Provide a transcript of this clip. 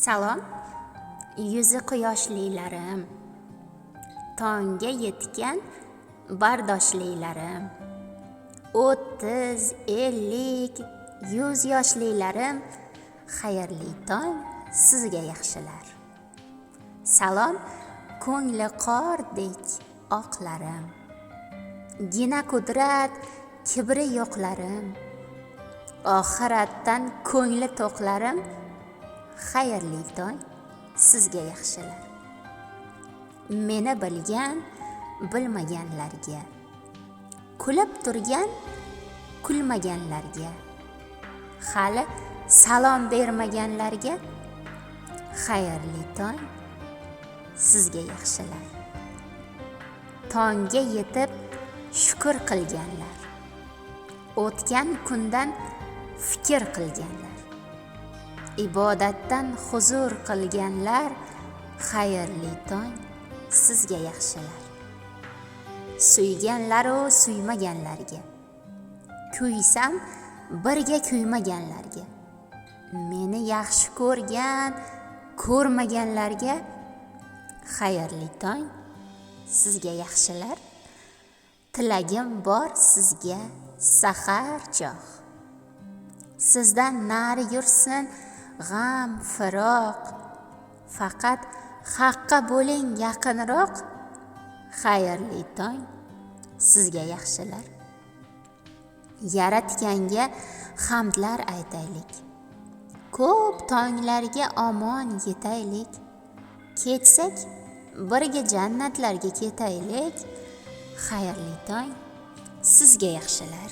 Salom, yuzi quyoshlilarim, tongga yetgan bardoshlilarim, 30, 50, 100 yoshlilarim, xayrli tong sizga yaxshilar. Salom, ko'ngli qordek oqlarim, gina qudrat, kibri yo'qlarim, oxiratdan ko'ngli to'qlarim, xayrli tong sizga yaxshilar. Meni bilgan bilmaganlarga, kulib turgan kulmaganlarga, hali salom bermaganlarga, xayrli tong sizga yaxshilar. Tongga yetib shukr qilganlar, o'tgan kundan fikr qilganlar, ibodatdan huzur qilganlar, xayrli tong sizga yaxshilar. Suyganlar u suymaganlarga, kuysam birga kuymaganlarga, meni yaxshi ko'rgan ko'rmaganlarga, xayrli tong sizga yaxshilar. Tilagim bor sizga sahar choq, sizdan nari yursin g'am firoq, faqat haqqa bo'ling yaqinroq, xayrli tong sizga yaxshilar. Yaratganga hamdlar aytaylik, ko'p tonglarga omon yetaylik, ketsak birga jannatlarga ketaylik, xayrli tong sizga yaxshilar.